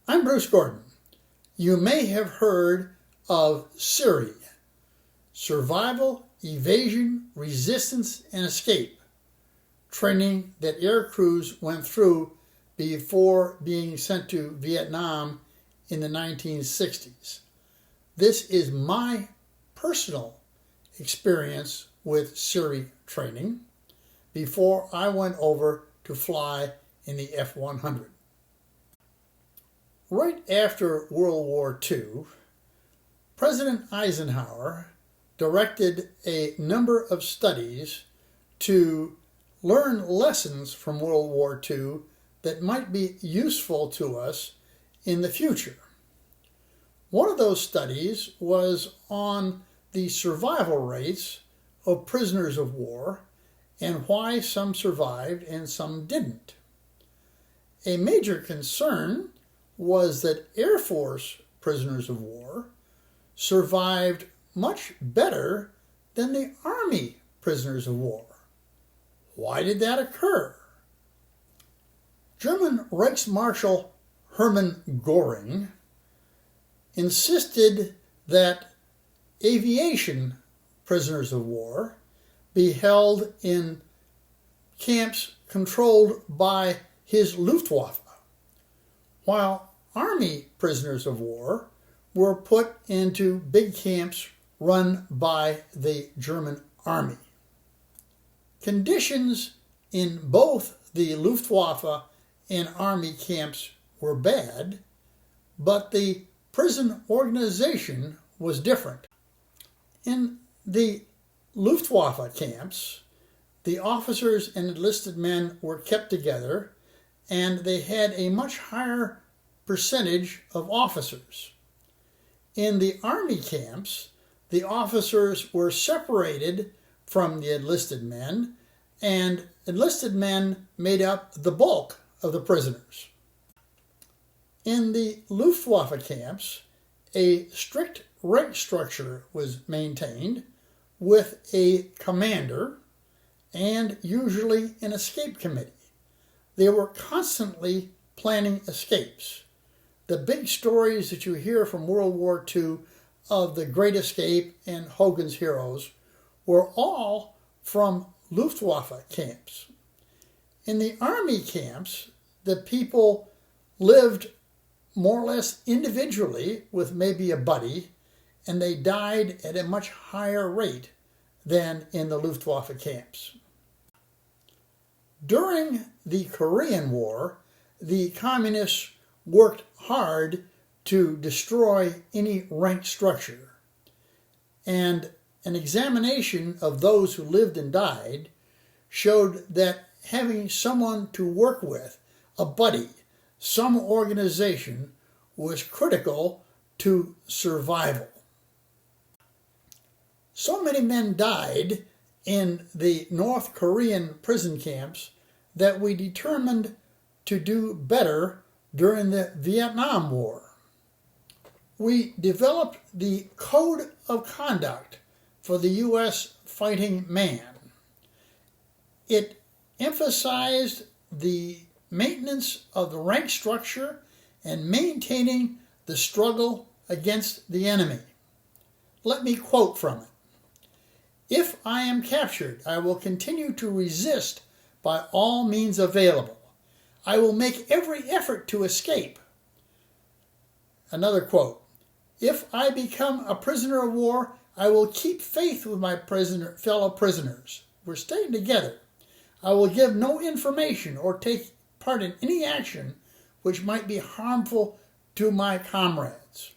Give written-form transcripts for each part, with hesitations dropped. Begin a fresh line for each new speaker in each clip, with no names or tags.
I'm Bruce Gordon. You may have heard of SERE, Survival, Evasion, Resistance, and Escape, training that aircrews went through before being sent to Vietnam in the 1960s. This is my personal experience with SERE training before I went over to fly in the F-100. Right after World War II, President Eisenhower directed a number of studies to learn lessons from World War II that might be useful to us in the future. One of those studies was on the survival rates of prisoners of war and why some survived and some didn't. A major concern was that Air Force prisoners of war survived much better than the Army prisoners of war. Why did that occur? German Reichsmarshal Hermann Göring insisted that aviation prisoners of war be held in camps controlled by his Luftwaffe, while Army prisoners of war were put into big camps run by the German Army. Conditions in both the Luftwaffe and Army camps were bad, but the prison organization was different. In the Luftwaffe camps, the officers and enlisted men were kept together, and they had a much higher percentage of officers. In the Army camps, the officers were separated from the enlisted men, and enlisted men made up the bulk of the prisoners. In the Luftwaffe camps, a strict rank structure was maintained with a commander and usually an escape committee. They were constantly planning escapes. The big stories that you hear from World War II of the Great Escape and Hogan's Heroes were all from Luftwaffe camps. In the Army camps, the people lived more or less individually with maybe a buddy, and they died at a much higher rate than in the Luftwaffe camps. During the Korean War, the communists worked hard to destroy any rank structure, and an examination of those who lived and died showed that having someone to work with, a buddy, some organization, was critical to survival. So many men died in the North Korean prison camps that we determined to do better during the Vietnam War. We developed the Code of Conduct for the U.S. fighting man. It emphasized the maintenance of the rank structure and maintaining the struggle against the enemy. Let me quote from it. "If I am captured, I will continue to resist by all means available. I will make every effort to escape." Another quote, "If I become a prisoner of war, I will keep faith with my fellow prisoners. We're staying together. I will give no information or take part in any action which might be harmful to my comrades.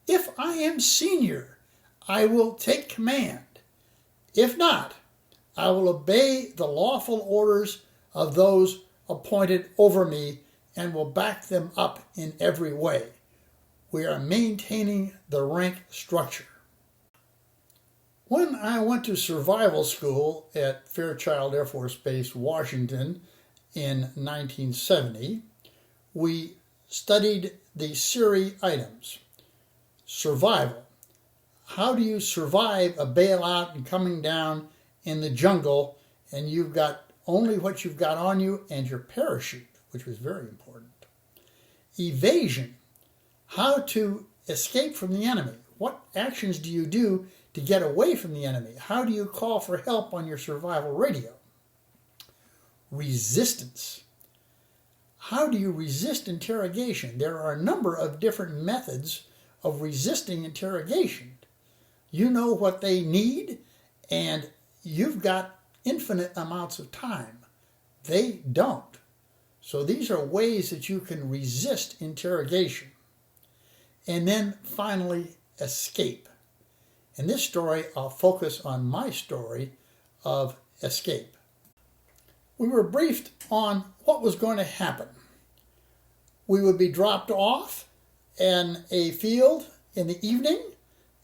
If I am senior, I will take command. If not, I will obey the lawful orders of those appointed over me and will back them up in every way. We are maintaining the rank structure." When I went to survival school at Fairchild Air Force Base, Washington in 1970, we studied the SERE items. Survival. How do you survive a bailout and coming down in the jungle and you've got only what you've got on you and your parachute, which was very important. evasion, how to escape from the enemy. What actions do you do to get away from the enemy? How do you call for help on your survival radio? Resistance. How do you resist interrogation? There are a number of different methods of resisting interrogation. You know what they need, and you've got infinite amounts of time. They don't. So these are ways that you can resist interrogation. And then finally, escape. In this story, I'll focus on my story of escape. We were briefed on what was going to happen. We would be dropped off in a field in the evening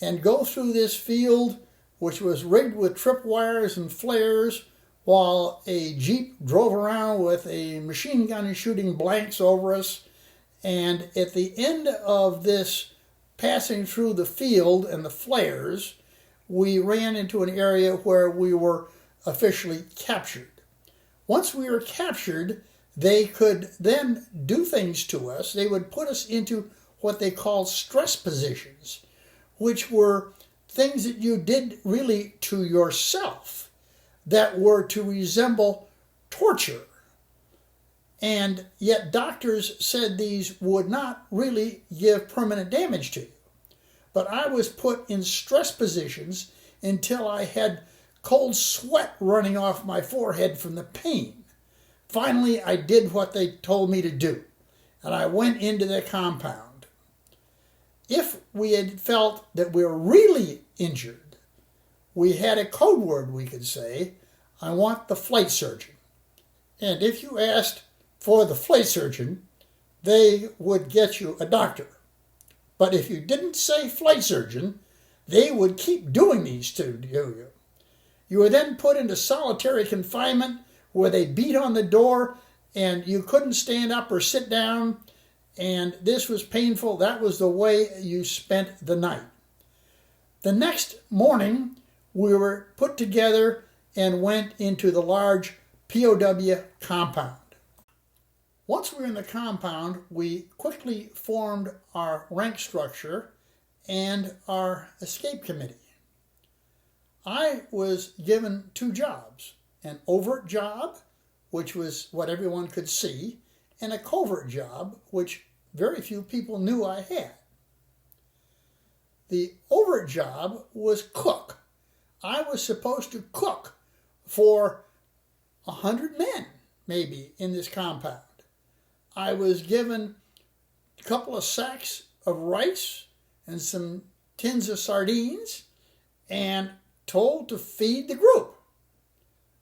and go through this field, which was rigged with tripwires and flares, while a Jeep drove around with a machine gun shooting blanks over us. And at the end of this passing through the field and the flares, we ran into an area where we were officially captured. Once we were captured, they could then do things to us. They would put us into what they called stress positions, which were things that you did really to yourself that were to resemble torture. And yet doctors said these would not really give permanent damage to you. But I was put in stress positions until I had cold sweat running off my forehead from the pain. Finally, I did what they told me to do, and I went into the compound. If we had felt that we were really injured, we had a code word we could say, "I want the flight surgeon." And if you asked for the flight surgeon, they would get you a doctor. But if you didn't say flight surgeon, they would keep doing these to you. You were then put into solitary confinement where they beat on the door and you couldn't stand up or sit down, and this was painful. That was the way you spent the night. The next morning, we were put together and went into the large POW compound. Once we were in the compound, we quickly formed our rank structure and our escape committee. I was given 2 jobs, an overt job, which was what everyone could see, and a covert job, which very few people knew I had. The overt job was cook. I was supposed to cook for 100 men, maybe, in this compound. I was given a couple of sacks of rice and some tins of sardines and told to feed the group.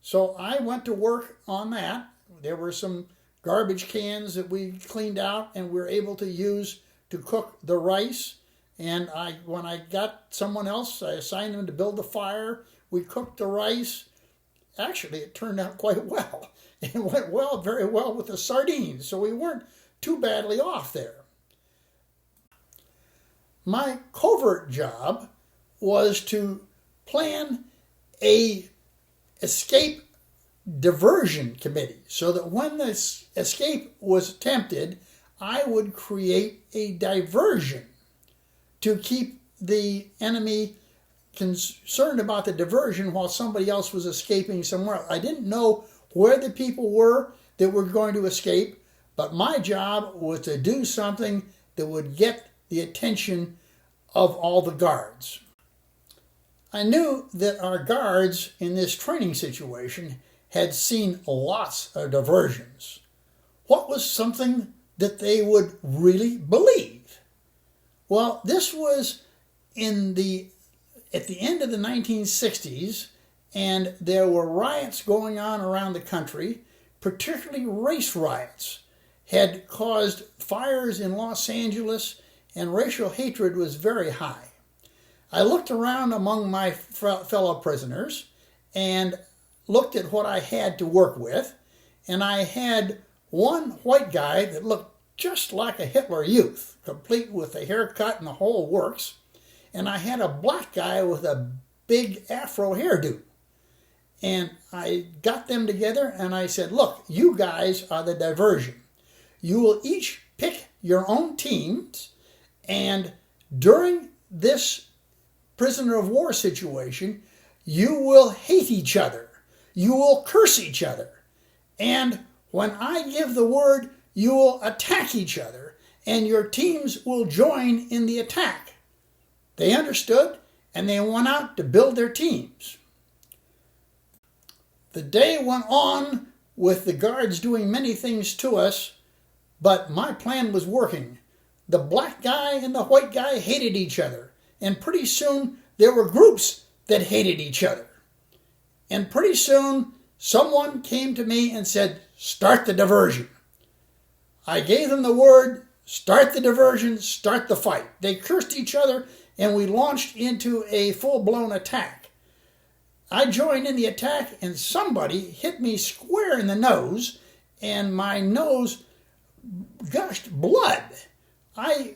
So I went to work on that. There were some garbage cans that we cleaned out and we were able to use to cook the rice. And when I got someone else, I assigned them to build the fire. We cooked the rice. Actually, it turned out quite well. It went well, very well with the sardines, so we weren't too badly off there. My covert job was to plan a escape diversion committee so that when this escape was attempted, I would create a diversion to keep the enemy concerned about the diversion while somebody else was escaping somewhere else. I didn't know where the people were that were going to escape, but my job was to do something that would get the attention of all the guards. I knew that our guards in this training situation had seen lots of diversions. What was something that they would really believe? Well, this was at the end of the 1960s, and there were riots going on around the country, particularly race riots had caused fires in Los Angeles, and racial hatred was very high. I looked around among my fellow prisoners and looked at what I had to work with, and I had one white guy that looked just like a Hitler Youth, complete with a haircut and the whole works, and I had a black guy with a big afro hairdo. And I got them together and I said, look, you guys are the diversion. You will each pick your own teams, and during this prisoner of war situation, you will hate each other. You will curse each other. And when I give the word, you will attack each other, and your teams will join in the attack. They understood, and they went out to build their teams. The day went on with the guards doing many things to us, but my plan was working. The black guy and the white guy hated each other, and pretty soon there were groups that hated each other. And pretty soon someone came to me and said, "Start the diversion." I gave them the word, start the diversion, start the fight. They cursed each other, and we launched into a full-blown attack. I joined in the attack, and somebody hit me square in the nose, and my nose gushed blood. I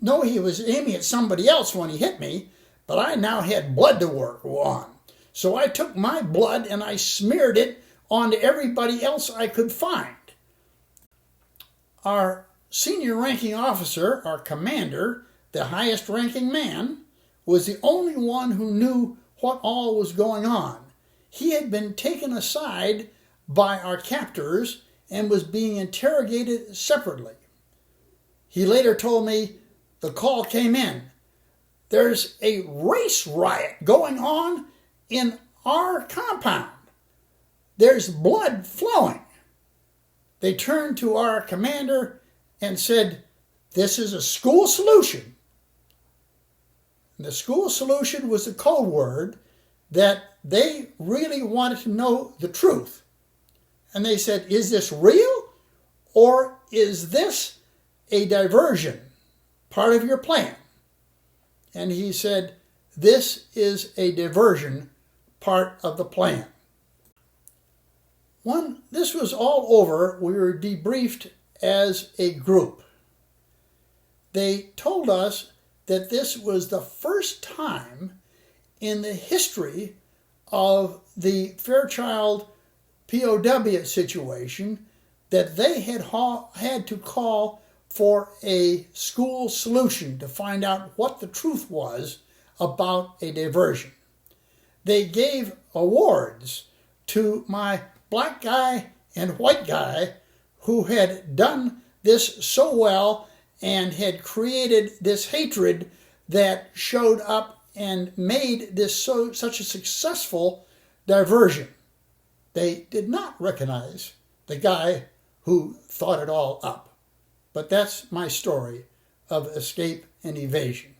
know he was aiming at somebody else when he hit me, but I now had blood to work on. So I took my blood and I smeared it onto everybody else I could find. Our senior ranking officer, our commander, the highest ranking man, was the only one who knew what all was going on. He had been taken aside by our captors and was being interrogated separately. He later told me the call came in. There's a race riot going on in our compound. There's blood flowing. They turned to our commander and said, "This is a school solution." And the school solution was the code word that they really wanted to know the truth. And they said, "Is this real, or is this a diversion, part of your plan?" And he said, "This is a diversion, part of the plan." When this was all over, we were debriefed as a group. They told us that this was the first time in the history of the Fairchild POW situation that they had to call for a school solution to find out what the truth was about a diversion. They gave awards to my black guy and white guy who had done this so well and had created this hatred that showed up and made this such a successful diversion. They did not recognize the guy who thought it all up. But that's my story of escape and evasion.